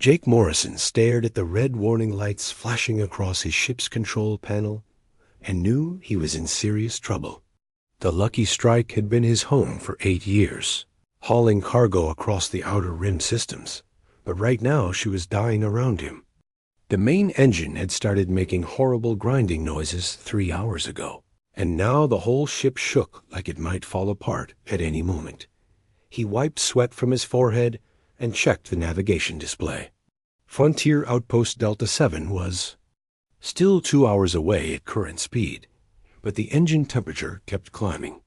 Jake Morrison stared at the red warning lights flashing across his ship's control panel and knew he was in serious trouble. The Lucky Strike had been his home for 8 years, hauling cargo across the outer rim systems, but right now she was dying around him. The main engine had started making horrible grinding noises 3 hours ago, and now the whole ship shook like it might fall apart at any moment. He wiped sweat from his forehead and checked the navigation display. Frontier Outpost Delta 7 was still 2 hours away at current speed, but the engine temperature kept climbing.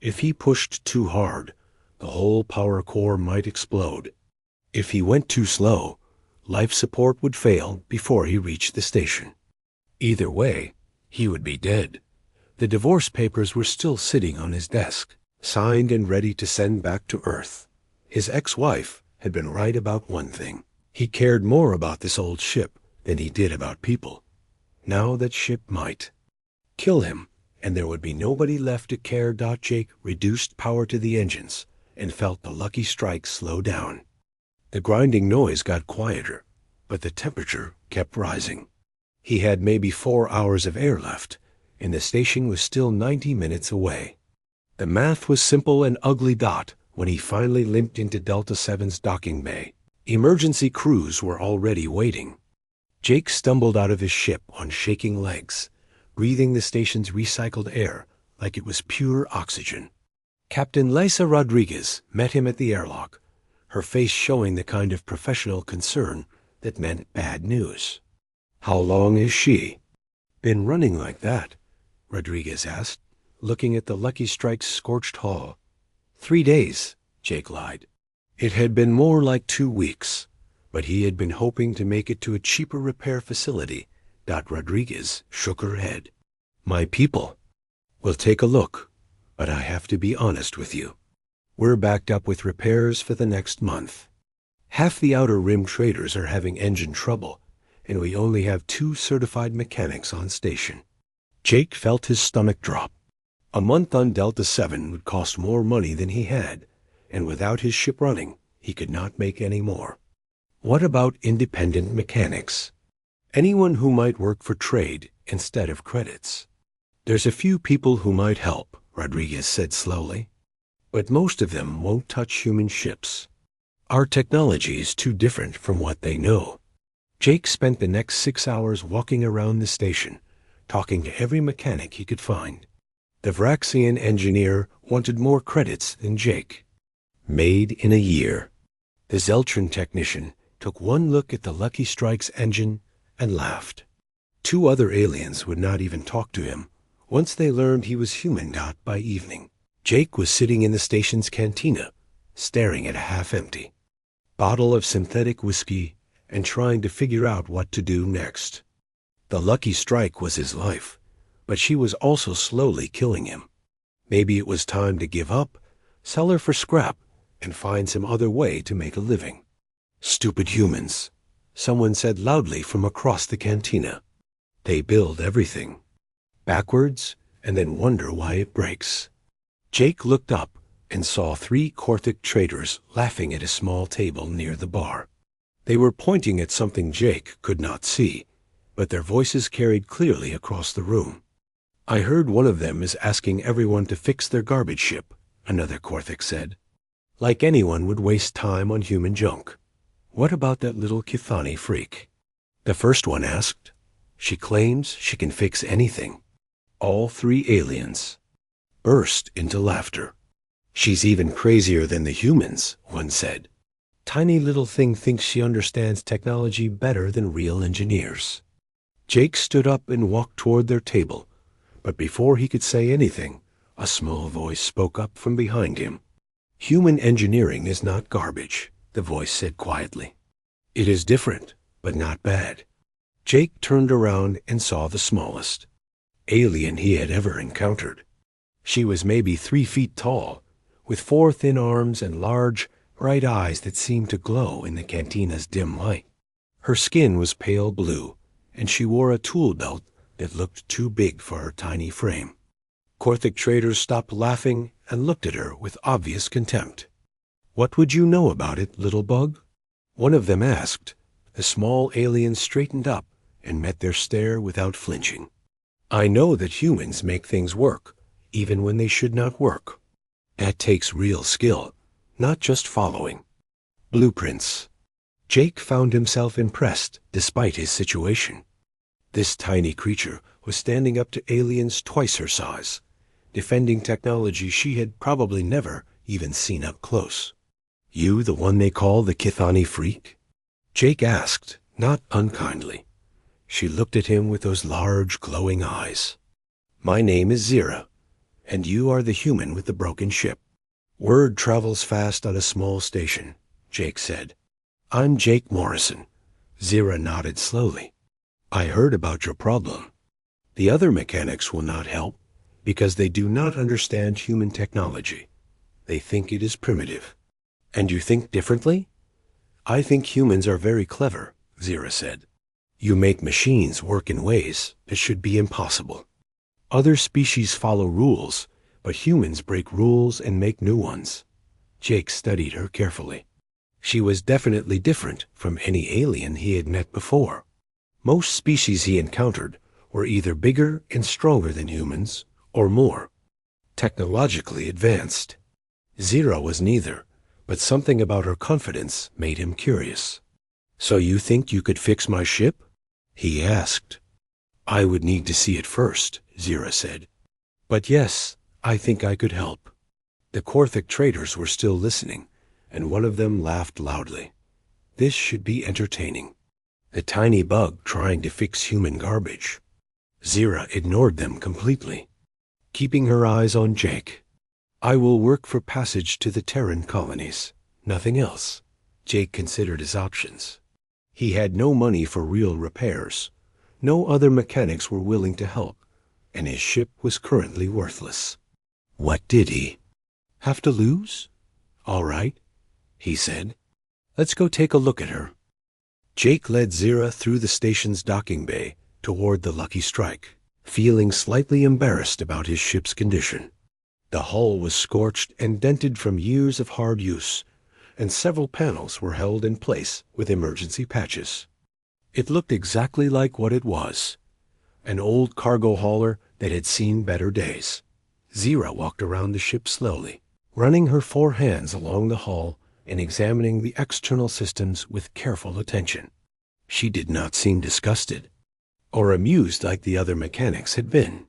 If he pushed too hard, the whole power core might explode. If he went too slow, life support would fail before he reached the station. Either way, he would be dead. The divorce papers were still sitting on his desk, signed and ready to send back to Earth. His ex-wife had been right about one thing. He cared more about this old ship than he did about people. Now that ship might kill him, and there would be nobody left to care. Jake reduced power to the engines and felt the Lucky Strike slow down. The grinding noise got quieter, but the temperature kept rising. He had maybe 4 hours of air left, and the station was still 90 minutes away. The math was simple and ugly. When he finally limped into Delta 7's docking bay, emergency crews were already waiting. Jake stumbled out of his ship on shaking legs, breathing the station's recycled air like it was pure oxygen. Captain Lisa Rodriguez met him at the airlock, her face showing the kind of professional concern that meant bad news. "How long has she been running like that?" Rodriguez asked, looking at the Lucky Strike's scorched hull. 3 days, Jake lied. It had been more like 2 weeks, but he had been hoping to make it to a cheaper repair facility. Rodriguez shook her head. "My people will take a look, but I have to be honest with you. We're backed up with repairs for the next month. Half the outer rim traders are having engine trouble, and we only have 2 certified mechanics on station." Jake felt his stomach drop. A month on Delta 7 would cost more money than he had, and without his ship running, he could not make any more. What about independent mechanics? Anyone who might work for trade instead of credits. "There's a few people who might help," Rodriguez said slowly, "but most of them won't touch human ships. Our technology is too different from what they know." Jake spent the next 6 hours walking around the station, talking to every mechanic he could find. The Vraxian engineer wanted more credits than Jake. Made in a year. The Zeltron technician took one look at the Lucky Strike's engine and laughed. 2 other aliens would not even talk to him once they learned he was human. By evening, Jake was sitting in the station's cantina, staring at a half-empty bottle of synthetic whiskey and trying to figure out what to do next. The Lucky Strike was his life, but she was also slowly killing him. Maybe it was time to give up, sell her for scrap, and find some other way to make a living. "Stupid humans," someone said loudly from across the cantina. "They build everything backwards and then wonder why it breaks." Jake looked up and saw 3 Korthic traders laughing at a small table near the bar. They were pointing at something Jake could not see, but their voices carried clearly across the room. "I heard one of them is asking everyone to fix their garbage ship," another Korthic said. "Like anyone would waste time on human junk. What about that little Kithani freak?" The first one asked. "She claims she can fix anything." All 3 aliens burst into laughter. "She's even crazier than the humans," one said. "Tiny little thing thinks she understands technology better than real engineers." Jake stood up and walked toward their table, but before he could say anything, a small voice spoke up from behind him. "Human engineering is not garbage," the voice said quietly. "It is different, but not bad." Jake turned around and saw the smallest alien he had ever encountered. She was maybe 3 feet tall, with 4 thin arms and large, bright eyes that seemed to glow in the cantina's dim light. Her skin was pale blue, and she wore a tool belt that looked too big for her tiny frame. Korthic traders stopped laughing and looked at her with obvious contempt. "What would you know about it, little bug?" one of them asked, The small alien straightened up and met their stare without flinching. I know that humans make things work, even when they should not work. That takes real skill, not just following blueprints. Jake found himself impressed despite his situation. This tiny creature was standing up to aliens twice her size, defending technology she had probably never even seen up close. You the one they call the Kithani freak? Jake asked, not unkindly. She looked at him with those large, glowing eyes. My name is Zira, and you are the human with the broken ship. Word travels fast on a small station, Jake said. I'm Jake Morrison. Zira nodded slowly. I heard about your problem. The other mechanics will not help because they do not understand human technology. They think it is primitive. And you think differently? I think humans are very clever, Zira said. You make machines work in ways that should be impossible. Other species follow rules, but humans break rules and make new ones. Jake studied her carefully. She was definitely different from any alien he had met before. Most species he encountered were either bigger and stronger than humans, or more technologically advanced. Zira was neither, but something about her confidence made him curious. So you think you could fix my ship? He asked. I would need to see it first, Zira said. But yes, I think I could help. The Korthic traders were still listening, and one of them laughed loudly. This should be entertaining. The tiny bug trying to fix human garbage. Zira ignored them completely, keeping her eyes on Jake. I will work for passage to the Terran colonies. Nothing else. Jake considered his options. He had no money for real repairs. No other mechanics were willing to help, and his ship was currently worthless. What did he have to lose? All right, he said. Let's go take a look at her. Jake led Zira through the station's docking bay toward the Lucky Strike, feeling slightly embarrassed about his ship's condition. The hull was scorched and dented from years of hard use, and several panels were held in place with emergency patches. It looked exactly like what it was, an old cargo hauler that had seen better days. Zira walked around the ship slowly, running her 4 hands along the hull and examining the external systems with careful attention. She did not seem disgusted or amused like the other mechanics had been.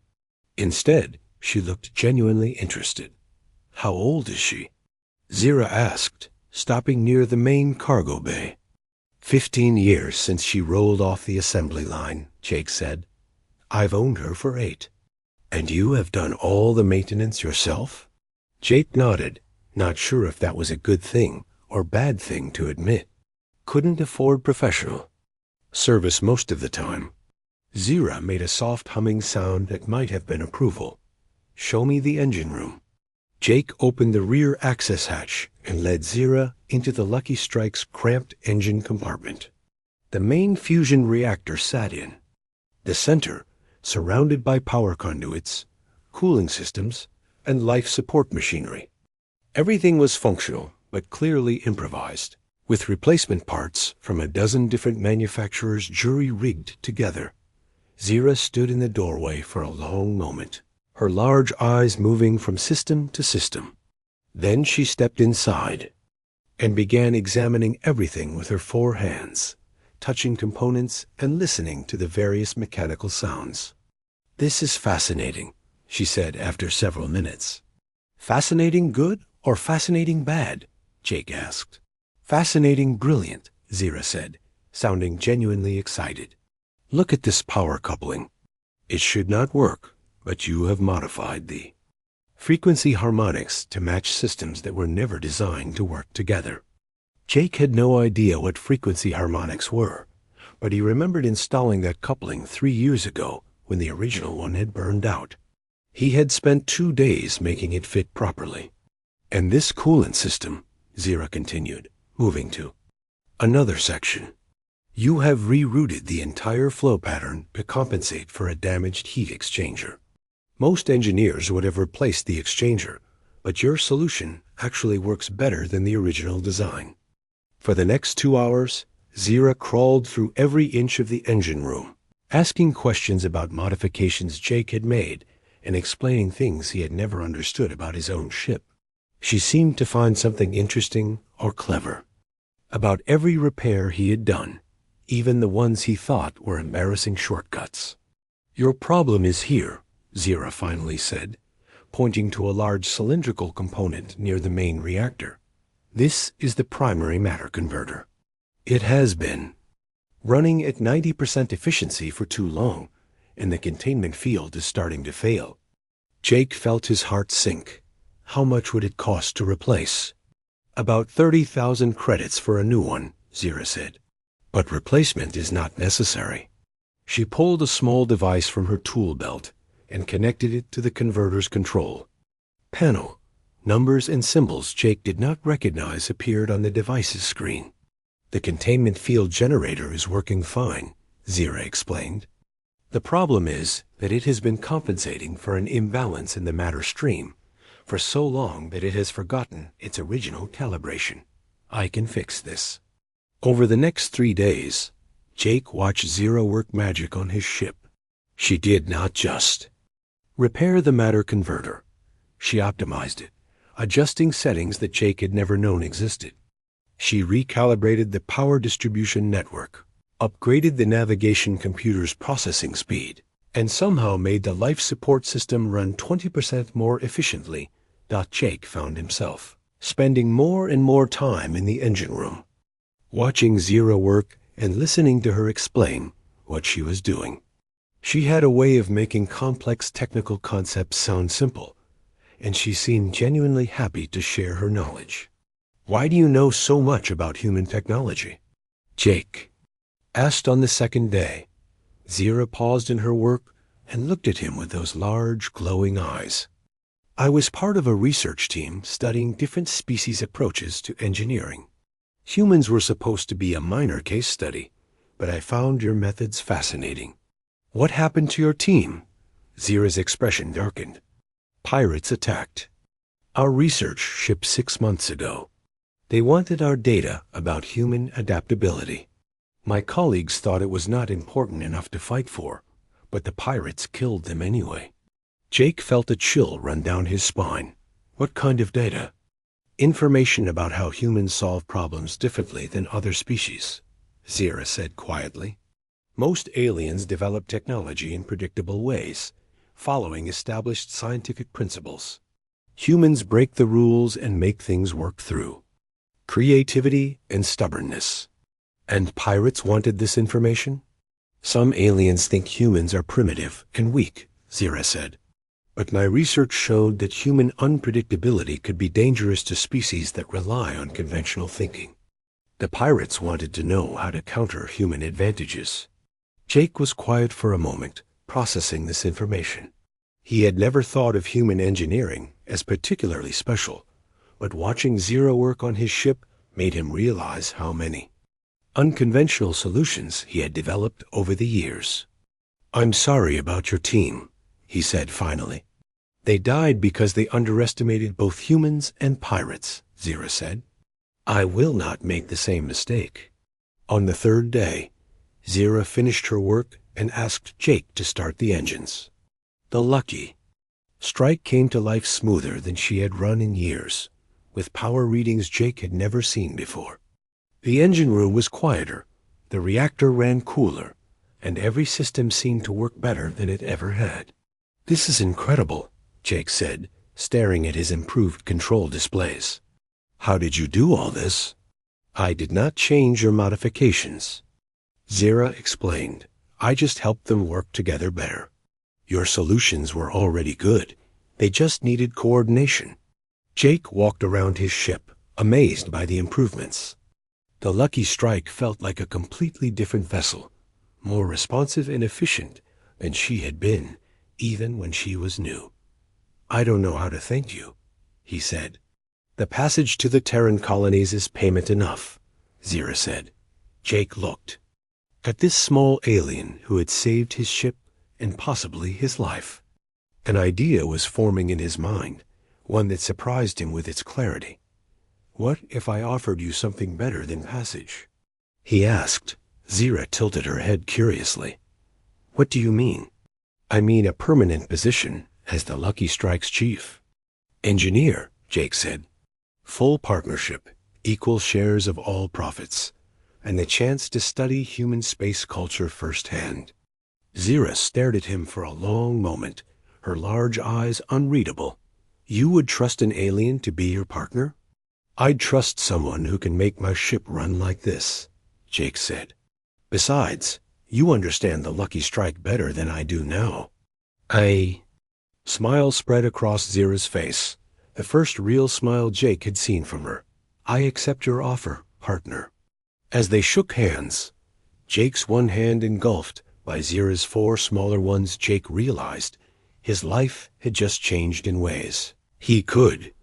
Instead, she looked genuinely interested. How old is she? Zira asked, stopping near the main cargo bay. 15 years since she rolled off the assembly line, Jake said. I've owned her for 8. And you have done all the maintenance yourself? Jake nodded, not sure if that was a good thing or bad thing to admit. Couldn't afford professional service most of the time. Zira made a soft humming sound that might have been approval. Show me the engine room. Jake opened the rear access hatch and led Zira into the Lucky Strike's cramped engine compartment. The main fusion reactor sat in the center, surrounded by power conduits, cooling systems, and life support machinery. Everything was functional, but clearly improvised, with replacement parts from a dozen different manufacturers jury-rigged together. Zira stood in the doorway for a long moment, her large eyes moving from system to system. Then she stepped inside and began examining everything with her 4 hands, touching components and listening to the various mechanical sounds. This is fascinating, she said after several minutes. Fascinating good or fascinating bad? Jake asked. Fascinating brilliant, Zira said, sounding genuinely excited. Look at this power coupling. It should not work, but you have modified the frequency harmonics to match systems that were never designed to work together. Jake had no idea what frequency harmonics were, but he remembered installing that coupling 3 years ago when the original one had burned out. He had spent 2 days making it fit properly. And this coolant system, Zira continued, moving to another section. You have rerouted the entire flow pattern to compensate for a damaged heat exchanger. Most engineers would have replaced the exchanger, but your solution actually works better than the original design. For the next 2 hours, Zira crawled through every inch of the engine room, asking questions about modifications Jake had made and explaining things he had never understood about his own ship. She seemed to find something interesting or clever about every repair he had done, even the ones he thought were embarrassing shortcuts. "Your problem is here," Zira finally said, pointing to a large cylindrical component near the main reactor. "This is the primary matter converter. It has been running at 90% efficiency for too long, and the containment field is starting to fail." Jake felt his heart sink. How much would it cost to replace? "About 30,000 credits for a new one," Zira said. "But replacement is not necessary." She pulled a small device from her tool belt and connected it to the converter's control panel. Numbers and symbols Jake did not recognize appeared on the device's screen. "The containment field generator is working fine," Zira explained. "The problem is that it has been compensating for an imbalance in the matter stream for so long that it has forgotten its original calibration. I can fix this." Over the next 3 days, Jake watched Zira work magic on his ship. She did not just repair the matter converter. She optimized it, adjusting settings that Jake had never known existed. She recalibrated the power distribution network, upgraded the navigation computer's processing speed, and somehow made the life support system run 20% more efficiently. Jake found himself spending more and more time in the engine room, watching Zira work and listening to her explain what she was doing. She had a way of making complex technical concepts sound simple, and she seemed genuinely happy to share her knowledge. "Why do you know so much about human technology?" Jake asked on the second day. Zira paused in her work and looked at him with those large, glowing eyes. "I was part of a research team studying different species' approaches to engineering. Humans were supposed to be a minor case study, but I found your methods fascinating." "What happened to your team?" Zira's expression darkened. "Pirates attacked our research ship 6 months ago. They wanted our data about human adaptability. My colleagues thought it was not important enough to fight for, but the pirates killed them anyway." Jake felt a chill run down his spine. "What kind of data?" "Information about how humans solve problems differently than other species," Zira said quietly. "Most aliens develop technology in predictable ways, following established scientific principles. Humans break the rules and make things work through creativity and stubbornness. And pirates wanted this information? Some aliens think humans are primitive and weak," Zira said. "But my research showed that human unpredictability could be dangerous to species that rely on conventional thinking. The pirates wanted to know how to counter human advantages." Jake was quiet for a moment, processing this information. He had never thought of human engineering as particularly special, but watching Zira work on his ship made him realize how many unconventional solutions he had developed over the years. "I'm sorry about your team," he said finally. "They died because they underestimated both humans and pirates," Zira said. "I will not make the same mistake." On the third day, Zira finished her work and asked Jake to start the engines. The lucky strike came to life smoother than she had run in years, with power readings Jake had never seen before. The engine room was quieter, the reactor ran cooler, and every system seemed to work better than it ever had. "This is incredible," Jake said, staring at his improved control displays. "How did you do all this?" "I did not change your modifications," Zira explained. "I just helped them work together better. Your solutions were already good. They just needed coordination." Jake walked around his ship, amazed by the improvements. The lucky strike felt like a completely different vessel, more responsive and efficient than she had been, even when she was new. "I don't know how to thank you," he said. "The passage to the Terran colonies is payment enough," Zira said. Jake looked at this small alien who had saved his ship and possibly his life. An idea was forming in his mind, one that surprised him with its clarity. "What if I offered you something better than passage?" he asked. Zira tilted her head curiously. What do you mean? I mean a permanent position as the Lucky Strike's chief. Engineer, Jake said. Full partnership, equal shares of all profits, and the chance to study human space culture firsthand. Zira stared at him for a long moment, her large eyes unreadable. You would trust an alien to be your partner? I'd trust someone who can make my ship run like this, Jake said. Besides, you understand the Lucky Strike better than I do now. Smile spread across Zira's face, the first real smile Jake had seen from her. I accept your offer, partner. As they shook hands, Jake's one hand engulfed by Zira's four smaller ones, Jake realized his life had just changed in ways he could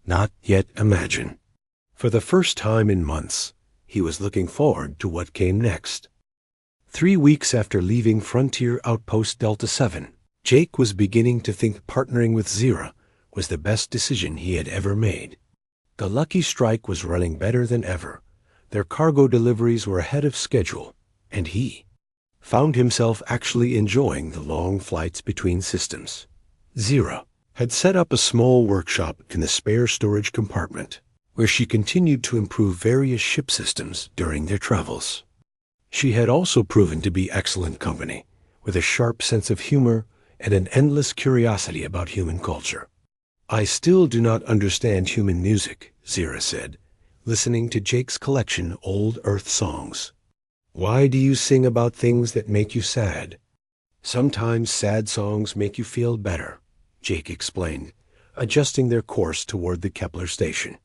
not yet imagine. For the first time in months, he was looking forward to what came next. 3 weeks after leaving Frontier Outpost Delta 7, Jake was beginning to think partnering with Zira was the best decision he had ever made. The Lucky Strike was running better than ever. Their cargo deliveries were ahead of schedule, and he found himself actually enjoying the long flights between systems. Zira had set up a small workshop in the spare storage compartment, where she continued to improve various ship systems during their travels. She had also proven to be excellent company, with a sharp sense of humor and an endless curiosity about human culture. I still do not understand human music, Zira said, listening to Jake's collection Old Earth songs. Why do you sing about things that make you sad? Sometimes sad songs make you feel better, Jake explained, adjusting their course toward the Kepler station.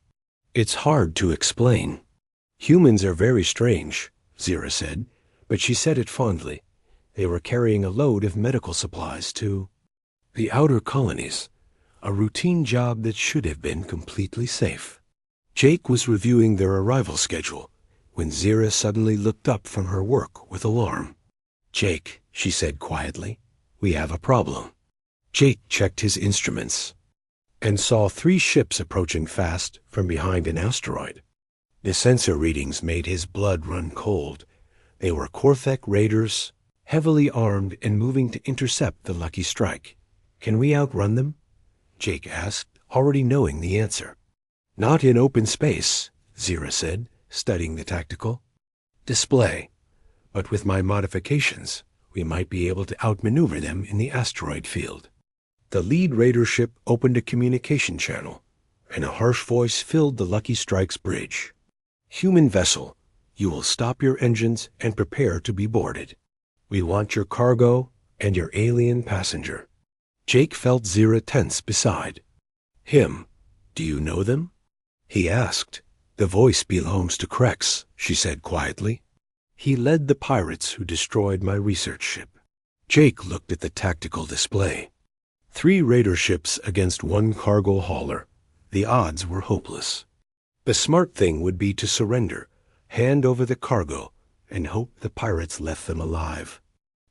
It's hard to explain. Humans are very strange, Zira said, but she said it fondly. They were carrying a load of medical supplies to the outer colonies, a routine job that should have been completely safe. Jake was reviewing their arrival schedule when Zira suddenly looked up from her work with alarm. Jake, she said quietly, we have a problem. Jake checked his instruments and saw 3 ships approaching fast from behind an asteroid. The sensor readings made his blood run cold. They were Korthek raiders, heavily armed and moving to intercept the Lucky Strike. Can we outrun them? Jake asked, already knowing the answer. Not in open space, Zira said, studying the tactical display. But with my modifications, we might be able to outmaneuver them in the asteroid field. The lead raider ship opened a communication channel, and a harsh voice filled the Lucky Strike's bridge. Human vessel, you will stop your engines and prepare to be boarded. We want your cargo and your alien passenger. Jake felt Zira tense beside him. Do you know them? He asked. The voice belongs to Krex, she said quietly. He led the pirates who destroyed my research ship. Jake looked at the tactical display. 3 raider ships against 1 cargo hauler. The odds were hopeless. The smart thing would be to surrender, hand over the cargo, and hope the pirates left them alive.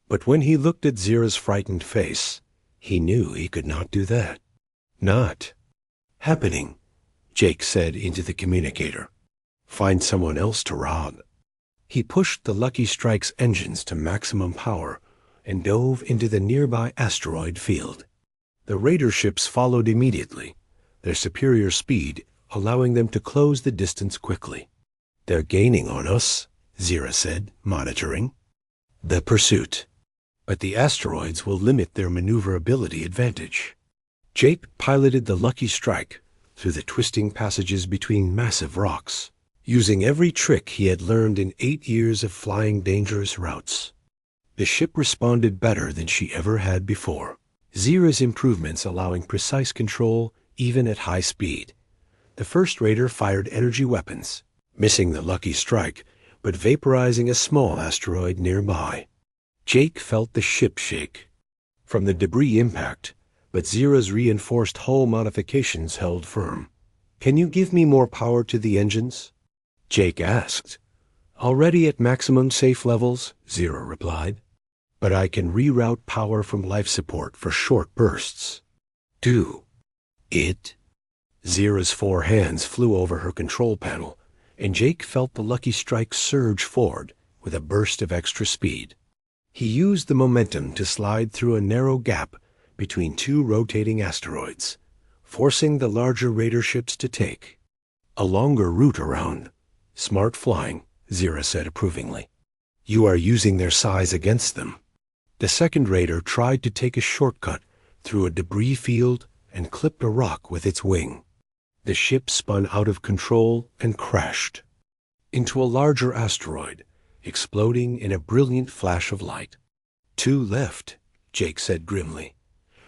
But when he looked at Zira's frightened face, he knew he could not do that. Not happening, Jake said into the communicator. Find someone else to rob. He pushed the Lucky Strike's engines to maximum power and dove into the nearby asteroid field. The raider ships followed immediately, their superior speed allowing them to close the distance quickly. They're gaining on us, Zira said, monitoring the pursuit. But the asteroids will limit their maneuverability advantage. Jake piloted the Lucky Strike through the twisting passages between massive rocks, using every trick he had learned in 8 years of flying dangerous routes. The ship responded better than she ever had before, Zira's improvements allowing precise control even at high speed. The first raider fired energy weapons, missing the Lucky Strike, but vaporizing a small asteroid nearby. Jake felt the ship shake from the debris impact, but Zira's reinforced hull modifications held firm. Can you give me more power to the engines? Jake asked. Already at maximum safe levels, Zira replied. But I can reroute power from life support for short bursts. Do it. Zira's 4 hands flew over her control panel, and Jake felt the Lucky Strike surge forward with a burst of extra speed. He used the momentum to slide through a narrow gap between two rotating asteroids, forcing the larger raider ships to take a longer route around. Smart flying, Zira said approvingly. You are using their size against them. The second raider tried to take a shortcut through a debris field and clipped a rock with its wing. The ship spun out of control and crashed into a larger asteroid, exploding in a brilliant flash of light. Two left, Jake said grimly.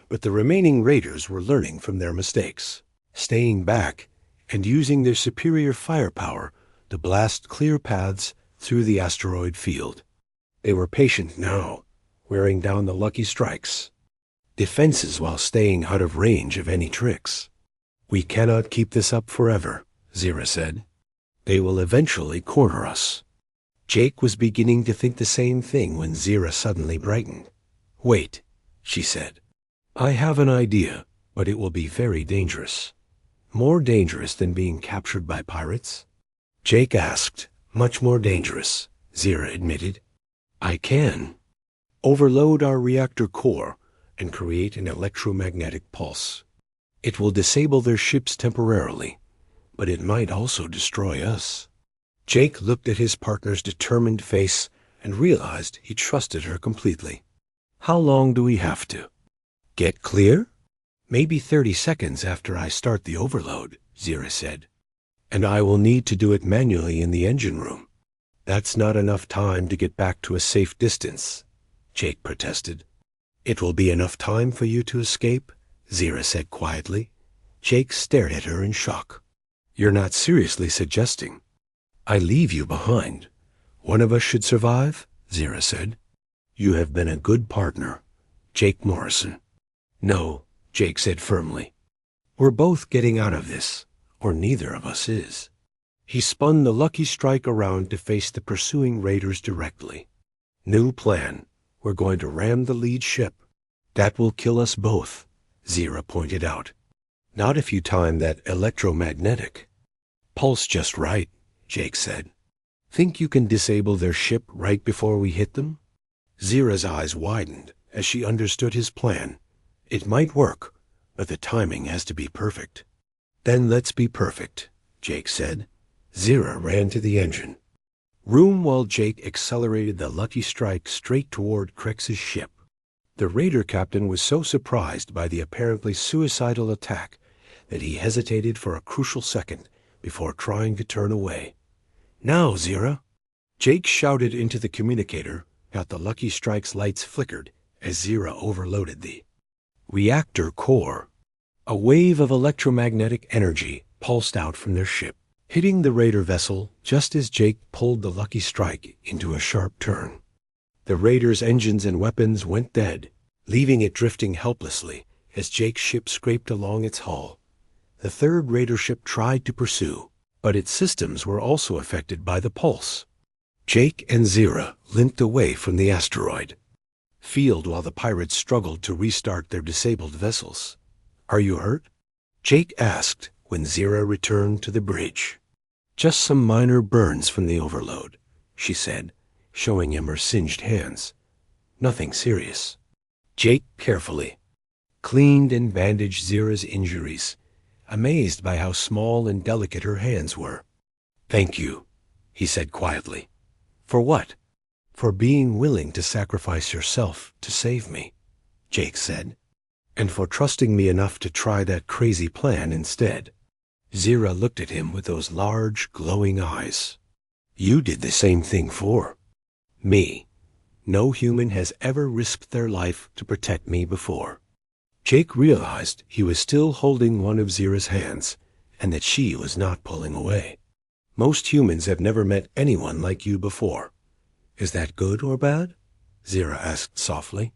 But the remaining raiders were learning from their mistakes, staying back and using their superior firepower to blast clear paths through the asteroid field. They were patient now, wearing down the Lucky Strike's defenses while staying out of range of any tricks. We cannot keep this up forever, Zira said. They will eventually corner us. Jake was beginning to think the same thing when Zira suddenly brightened. Wait, she said. I have an idea, but it will be very dangerous. More dangerous than being captured by pirates? Jake asked. Much more dangerous, Zira admitted. I can overload our reactor core and create an electromagnetic pulse. It will disable their ships temporarily, but it might also destroy us. Jake looked at his partner's determined face and realized he trusted her completely. How long do we have to get clear? Maybe 30 seconds after I start the overload, Zira said. And I will need to do it manually in the engine room. That's not enough time to get back to a safe distance, Jake protested. It will be enough time for you to escape, Zira said quietly. Jake stared at her in shock. You're not seriously suggesting I leave you behind? One of us should survive, Zira said. You have been a good partner, Jake Morrison. No, Jake said firmly. We're both getting out of this, or neither of us is. He spun the Lucky Strike around to face the pursuing raiders directly. New plan. We're going to ram the lead ship. That will kill us both, Zira pointed out. Not if you time that electromagnetic pulse just right, Jake said. Think you can disable their ship right before we hit them? Zira's eyes widened as she understood his plan. It might work, but the timing has to be perfect. Then let's be perfect, Jake said. Zira ran to the engine room while Jake accelerated the Lucky Strike straight toward Krex's ship. The raider captain was so surprised by the apparently suicidal attack that he hesitated for a crucial second before trying to turn away. Now, Zira! Jake shouted into the communicator, got the Lucky Strike's lights flickered as Zira overloaded the reactor core. A wave of electromagnetic energy pulsed out from their ship, hitting the raider vessel just as Jake pulled the Lucky Strike into a sharp turn. The raider's engines and weapons went dead, leaving it drifting helplessly as Jake's ship scraped along its hull. The third raider ship tried to pursue, but its systems were also affected by the pulse. Jake and Zira limped away from the asteroid field while the pirates struggled to restart their disabled vessels. Are you hurt? Jake asked when Zira returned to the bridge. Just some minor burns from the overload, she said, showing him her singed hands. Nothing serious. Jake carefully cleaned and bandaged Zira's injuries, amazed by how small and delicate her hands were. Thank you, he said quietly. For what? For being willing to sacrifice yourself to save me, Jake said. And for trusting me enough to try that crazy plan instead. Zira looked at him with those large, glowing eyes. You did the same thing for me. No human has ever risked their life to protect me before. Jake realized he was still holding one of Zira's hands, and that she was not pulling away. Most humans have never met anyone like you before. Is that good or bad? Zira asked softly.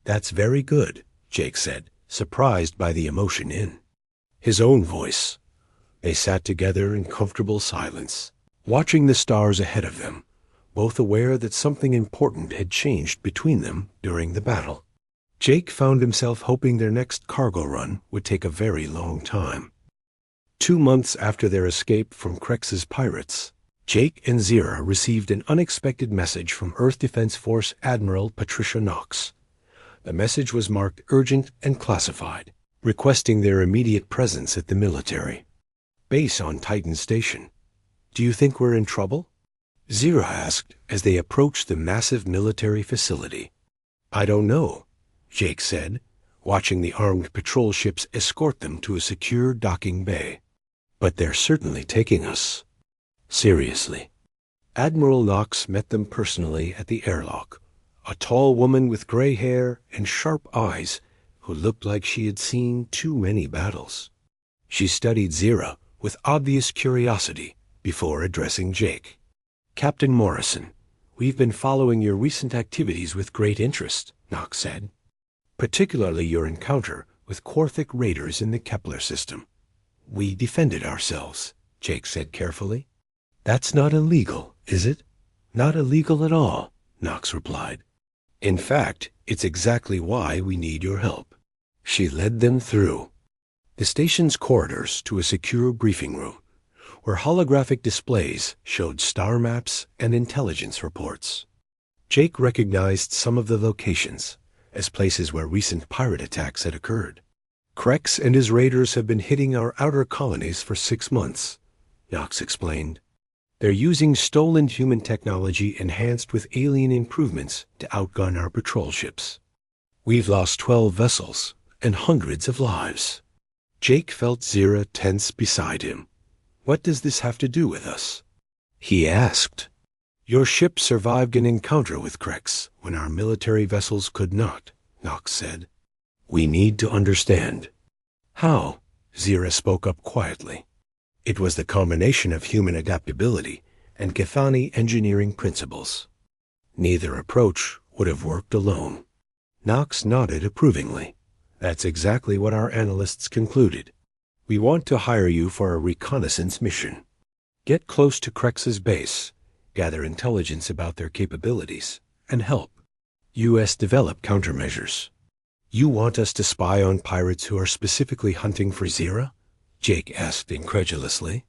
That's very good, Jake said, surprised by the emotion in his own voice. They sat together in comfortable silence, watching the stars ahead of them, both aware that something important had changed between them during the battle. Jake found himself hoping their next cargo run would take a very long time. 2 months after their escape from Krex's pirates, Jake and Zira received an unexpected message from Earth Defense Force Admiral Patricia Knox. The message was marked urgent and classified, requesting their immediate presence at the military base on Titan Station. "Do you think we're in trouble?" Zira asked as they approached the massive military facility. "I don't know," Jake said, watching the armed patrol ships escort them to a secure docking bay. "But they're certainly taking us seriously." Admiral Knox met them personally at the airlock, a tall woman with gray hair and sharp eyes who looked like she had seen too many battles. She studied Zira with obvious curiosity before addressing Jake. "Captain Morrison, we've been following your recent activities with great interest," Knox said, "particularly your encounter with Quarthic raiders in the Kepler system." "We defended ourselves," Jake said carefully. "That's not illegal, is it?" "Not illegal at all," Knox replied. "In fact, it's exactly why we need your help." She led them through the station's corridors to a secure briefing room, where holographic displays showed star maps and intelligence reports. Jake recognized some of the locations as places where recent pirate attacks had occurred. "Krex and his raiders have been hitting our outer colonies for 6 months," Knox explained. "They're using stolen human technology enhanced with alien improvements to outgun our patrol ships. We've lost 12 vessels and hundreds of lives." Jake felt Zira tense beside him. "What does this have to do with us?" he asked. "Your ship survived an encounter with Krex when our military vessels could not," Knox said. "We need to understand." "How?" Zira spoke up quietly. "It was the combination of human adaptability and Gethani engineering principles. Neither approach would have worked alone." Knox nodded approvingly. "That's exactly what our analysts concluded. We want to hire you for a reconnaissance mission. Get close to Krex's base, gather intelligence about their capabilities, and help U.S. develop countermeasures." "You want us to spy on pirates who are specifically hunting for Zira?" Jake asked incredulously.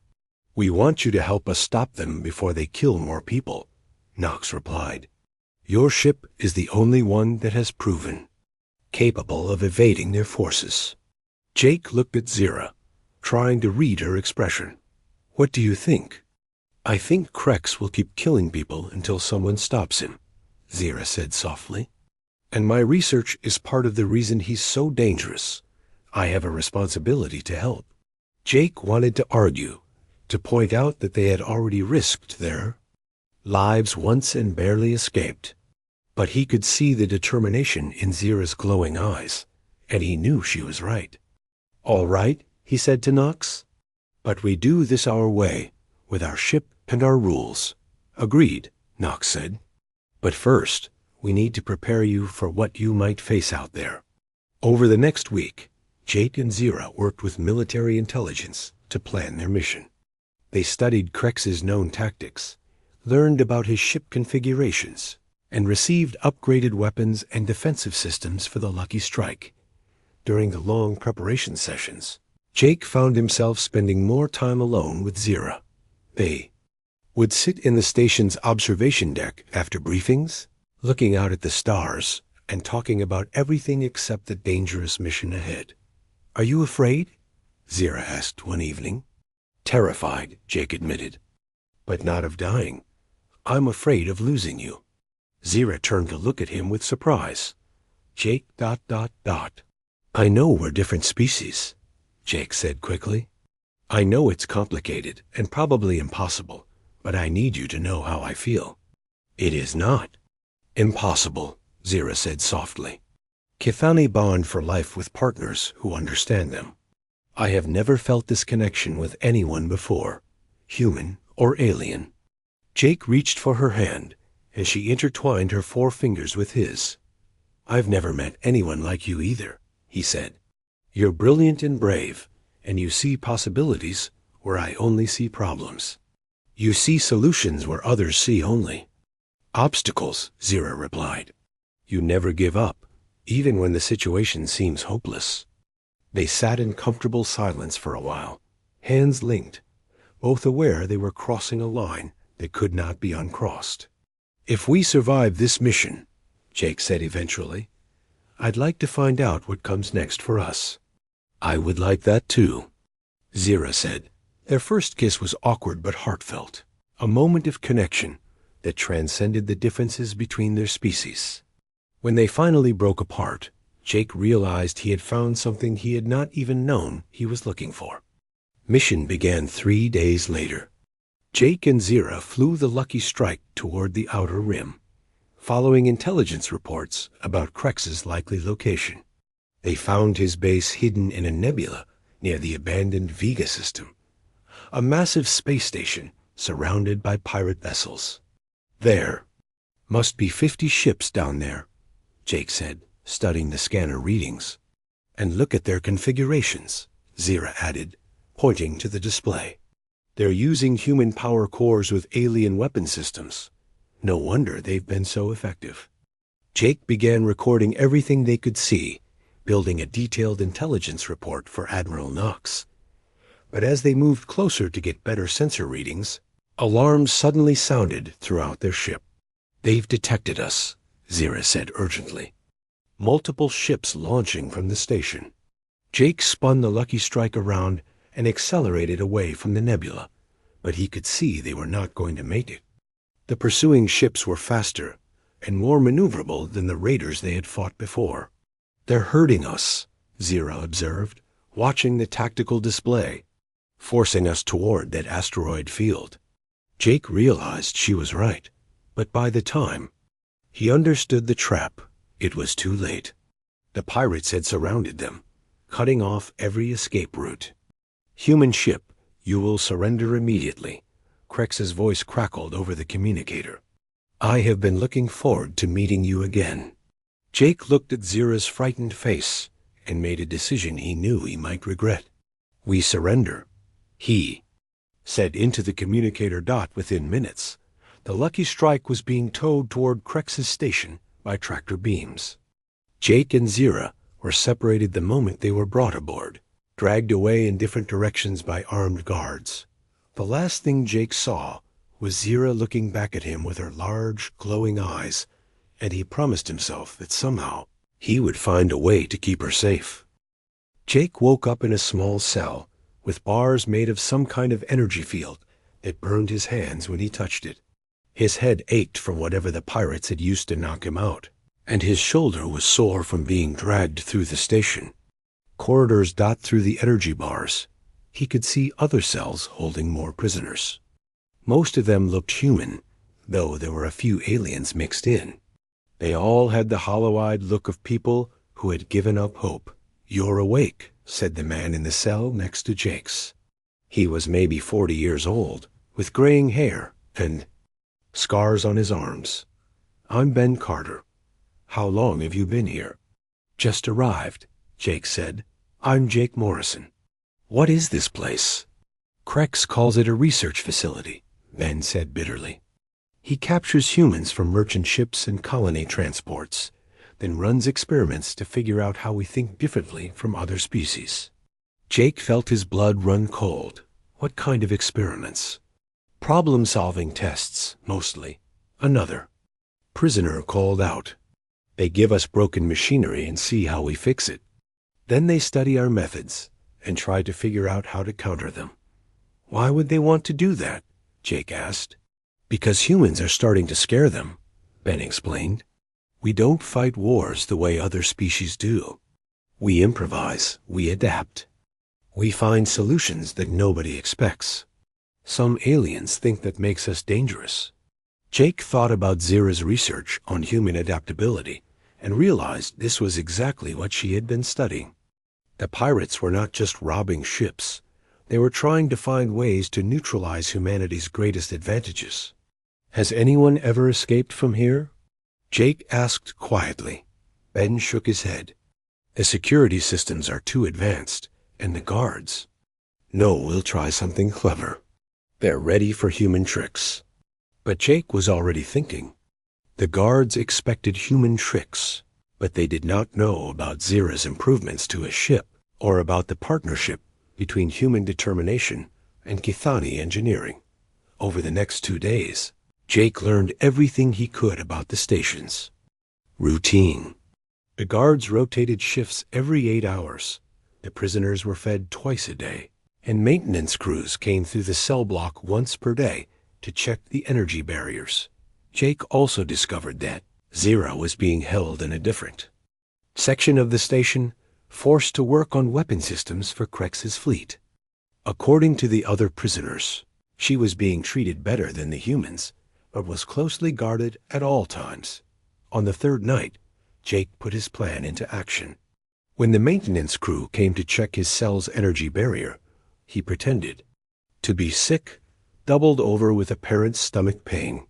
"We want you to help us stop them before they kill more people," Knox replied. "Your ship is the only one that has proven capable of evading their forces." Jake looked at Zira, trying to read her expression. "What do you think?" "I think Krex will keep killing people until someone stops him," Zira said softly. "And my research is part of the reason he's so dangerous. I have a responsibility to help." Jake wanted to argue, to point out that they had already risked their lives once and barely escaped. But he could see the determination in Zira's glowing eyes, and he knew she was right. "All right," he said to Knox. "But we do this our way, with our ship and our rules." "Agreed," Knox said. "But first, we need to prepare you for what you might face out there." Over the next week, Jake and Zira worked with military intelligence to plan their mission. They studied Krex's known tactics, learned about his ship configurations, and received upgraded weapons and defensive systems for the Lucky Strike. During the long preparation sessions, Jake found himself spending more time alone with Zira. They would sit in the station's observation deck after briefings, looking out at the stars and talking about everything except the dangerous mission ahead. "Are you afraid?" Zira asked one evening. "Terrified," Jake admitted. "But not of dying. I'm afraid of losing you." Zira turned to look at him with surprise. "Jake ... "I know we're different species," Jake said quickly. "I know it's complicated and probably impossible, but I need you to know how I feel." "It is not impossible," Zira said softly. "Gethani bond for life with partners who understand them. I have never felt this connection with anyone before, human or alien." Jake reached for her hand as she intertwined her 4 fingers with his. "I've never met anyone like you either," he said. "You're brilliant and brave, and you see possibilities where I only see problems. You see solutions where others see only obstacles," Zira replied. "You never give up, even when the situation seems hopeless." They sat in comfortable silence for a while, hands linked, both aware they were crossing a line that could not be uncrossed. "If we survive this mission," Jake said eventually, "I'd like to find out what comes next for us." "I would like that too," Zira said. Their first kiss was awkward but heartfelt, a moment of connection that transcended the differences between their species. When they finally broke apart, Jake realized he had found something he had not even known he was looking for. Mission began 3 days later. Jake and Zira flew the Lucky Strike toward the outer rim, following intelligence reports about Krex's likely location. They found his base hidden in a nebula near the abandoned Vega system, a massive space station surrounded by pirate vessels. "There must be 50 ships down there," Jake said, studying the scanner readings. "And look at their configurations," Zira added, pointing to the display. "They're using human power cores with alien weapon systems. No wonder they've been so effective." Jake began recording everything they could see, building a detailed intelligence report for Admiral Knox. But as they moved closer to get better sensor readings, alarms suddenly sounded throughout their ship. "They've detected us," Zira said urgently. "Multiple ships launching from the station." Jake spun the Lucky Strike around and accelerated away from the nebula, but he could see they were not going to make it. The pursuing ships were faster and more maneuverable than the raiders they had fought before. "They're hurting us," Zira observed, watching the tactical display, "forcing us toward that asteroid field." Jake realized she was right, but by the time he understood the trap, it was too late. The pirates had surrounded them, cutting off every escape route. "Human ship, you will surrender immediately," Krex's voice crackled over the communicator. "I have been looking forward to meeting you again." Jake looked at Zira's frightened face and made a decision he knew he might regret. "We surrender," he said into the communicator dot within minutes. The Lucky Strike was being towed toward Krex's station by tractor beams. Jake and Zira were separated the moment they were brought aboard, dragged away in different directions by armed guards. The last thing Jake saw was Zira looking back at him with her large, glowing eyes, and he promised himself that somehow he would find a way to keep her safe. Jake woke up in a small cell with bars made of some kind of energy field that burned his hands when he touched it. His head ached from whatever the pirates had used to knock him out, and his shoulder was sore from being dragged through the station. Corridors dot through the energy bars. He could see other cells holding more prisoners. Most of them looked human, though there were a few aliens mixed in. They all had the hollow-eyed look of people who had given up hope. "You're awake," said the man in the cell next to Jake's. He was maybe 40 years old, with graying hair and scars on his arms. "I'm Ben Carter. How long have you been here?" "Just arrived," Jake said. "I'm Jake Morrison." "What is this place?" "Krex calls it a research facility," Ben said bitterly. "He captures humans from merchant ships and colony transports, then runs experiments to figure out how we think differently from other species." Jake felt his blood run cold. What kind of experiments? "Problem-solving tests, mostly." Another prisoner called out. "They give us broken machinery and see how we fix it. Then they study our methods and try to figure out how to counter them." "Why would they want to do that?" Jake asked. "Because humans are starting to scare them," Ben explained. "We don't fight wars the way other species do. We improvise, we adapt. We find solutions that nobody expects. Some aliens think that makes us dangerous." Jake thought about Zira's research on human adaptability and realized this was exactly what she had been studying. The pirates were not just robbing ships. They were trying to find ways to neutralize humanity's greatest advantages. "Has anyone ever escaped from here?" Jake asked quietly. Ben shook his head. "The security systems are too advanced, and the guards. No, we'll try something clever. They're ready for human tricks." But Jake was already thinking. The guards expected human tricks, but they did not know about Zira's improvements to his ship, or about the partnership between human determination and Kithani engineering. Over the next 2 days, Jake learned everything he could about the stations. Routine. The guards rotated shifts every 8 hours. The prisoners were fed twice a day, and maintenance crews came through the cell block once per day to check the energy barriers. Jake also discovered that Zira was being held in a different section of the station, forced to work on weapon systems for Krex's fleet. According to the other prisoners, she was being treated better than the humans, but was closely guarded at all times. On the 3rd night, Jake put his plan into action. When the maintenance crew came to check his cell's energy barrier, he pretended to be sick, doubled over with apparent stomach pain.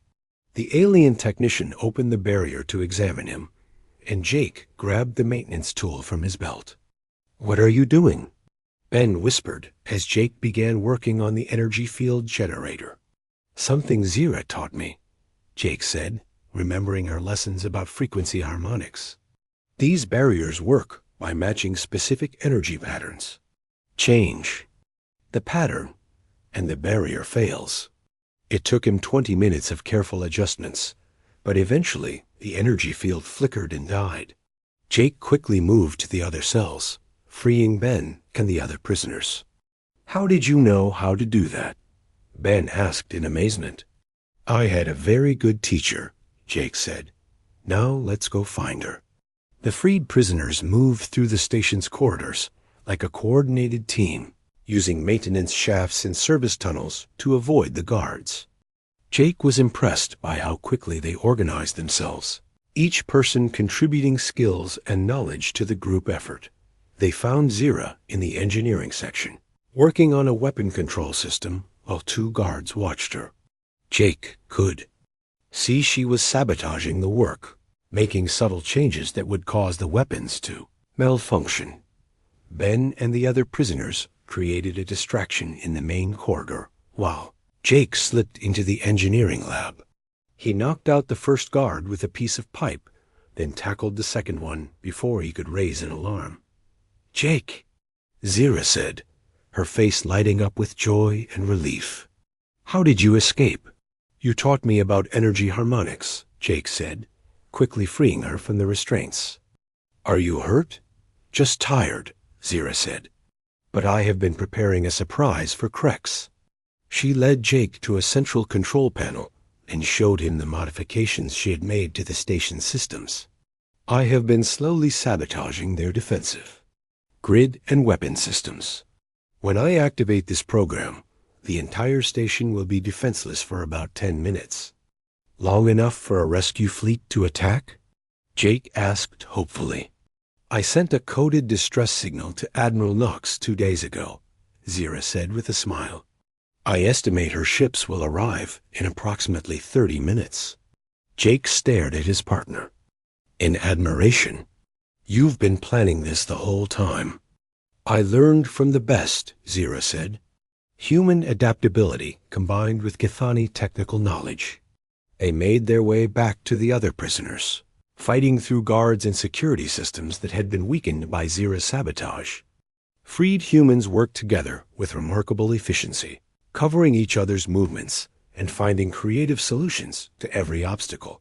The alien technician opened the barrier to examine him, and Jake grabbed the maintenance tool from his belt. "What are you doing?" Ben whispered as Jake began working on the energy field generator. "Something Zira taught me," Jake said, remembering her lessons about frequency harmonics. "These barriers work by matching specific energy patterns. Change the pattern, and the barrier fails." It took him 20 minutes of careful adjustments, but eventually the energy field flickered and died. Jake quickly moved to the other cells, freeing Ben and the other prisoners. "How did you know how to do that?" Ben asked in amazement. "I had a very good teacher," Jake said. "Now let's go find her." The freed prisoners moved through the station's corridors like a coordinated team, using maintenance shafts and service tunnels to avoid the guards. Jake was impressed by how quickly they organized themselves, each person contributing skills and knowledge to the group effort. They found Zira in the engineering section, working on a weapon control system while 2 guards watched her. Jake could see she was sabotaging the work, making subtle changes that would cause the weapons to malfunction. Ben and the other prisoners created a distraction in the main corridor, while Jake slipped into the engineering lab. He knocked out the first guard with a piece of pipe, then tackled the second one before he could raise an alarm. "Jake," Zira said, her face lighting up with joy and relief. "How did you escape?" "You taught me about energy harmonics," Jake said, quickly freeing her from the restraints. "Are you hurt?" "Just tired," Zira said. "But I have been preparing a surprise for Krex." She led Jake to a central control panel and showed him the modifications she had made to the station's systems. "I have been slowly sabotaging their defensive grid and weapon systems. When I activate this program, the entire station will be defenseless for about 10 minutes. Long enough for a rescue fleet to attack?" Jake asked hopefully. "I sent a coded distress signal to Admiral Knox 2 days ago," Zira said with a smile. "I estimate her ships will arrive in approximately 30 minutes. Jake stared at his partner in admiration. "You've been planning this the whole time." "I learned from the best," Zira said. "Human adaptability combined with Githani technical knowledge." They made their way back to the other prisoners, fighting through guards and security systems that had been weakened by Zira's sabotage. Freed humans worked together with remarkable efficiency, covering each other's movements and finding creative solutions to every obstacle.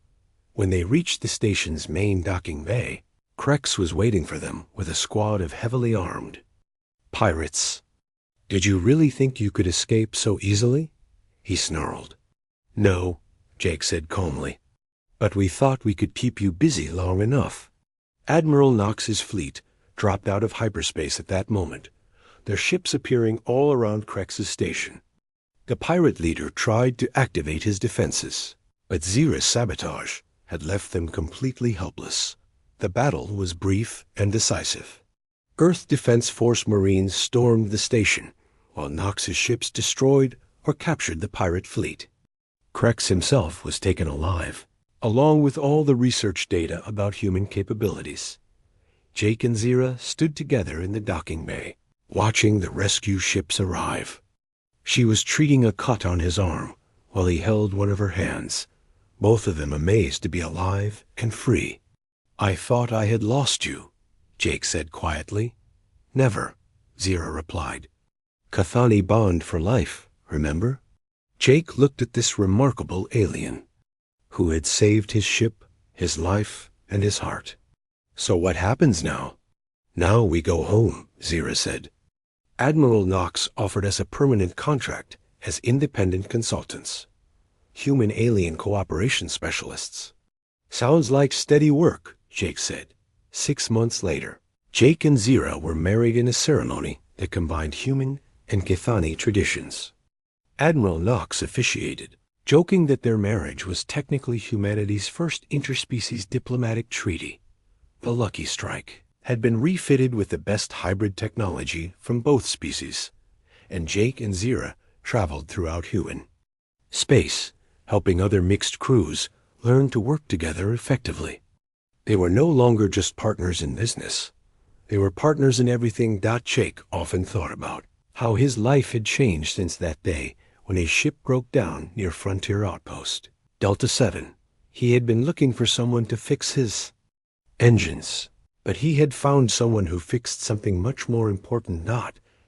When they reached the station's main docking bay, Krex was waiting for them with a squad of heavily armed pirates. "Did you really think you could escape so easily?" he snarled. "No," Jake said calmly. "But we thought we could keep you busy long enough." Admiral Knox's fleet dropped out of hyperspace at that moment, their ships appearing all around Krex's station. The pirate leader tried to activate his defenses, but Zira's sabotage had left them completely helpless. The battle was brief and decisive. Earth Defense Force Marines stormed the station, while Knox's ships destroyed or captured the pirate fleet. Krex himself was taken alive, along with all the research data about human capabilities. Jake and Zira stood together in the docking bay, watching the rescue ships arrive. She was treating a cut on his arm while he held one of her hands, both of them amazed to be alive and free. "I thought I had lost you," Jake said quietly. "Never," Zira replied. "Cathani bond for life, remember?" Jake looked at this remarkable alien, who had saved his ship, his life, and his heart. "So what happens now?" "Now we go home," Zira said. "Admiral Knox offered us a permanent contract as independent consultants. Human-alien cooperation specialists." "Sounds like steady work," Jake said. 6 months later, Jake and Zira were married in a ceremony that combined human and Githani traditions. Admiral Knox officiated, joking that their marriage was technically humanity's first interspecies diplomatic treaty. The Lucky Strike had been refitted with the best hybrid technology from both species, and Jake and Zira traveled throughout Huon space, helping other mixed crews learn to work together effectively. They were no longer just partners in business. They were partners in everything. Jake often thought about how his life had changed since that day when his ship broke down near Frontier Outpost, Delta 7. He had been looking for someone to fix his engines, but he had found someone who fixed something much more important.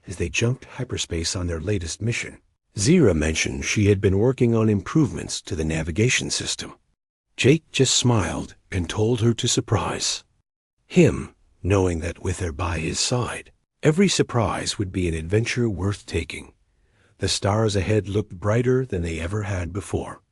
As they jumped hyperspace on their latest mission, Zira mentioned she had been working on improvements to the navigation system. Jake just smiled and told her to surprise him, knowing that with her by his side, every surprise would be an adventure worth taking. The stars ahead looked brighter than they ever had before.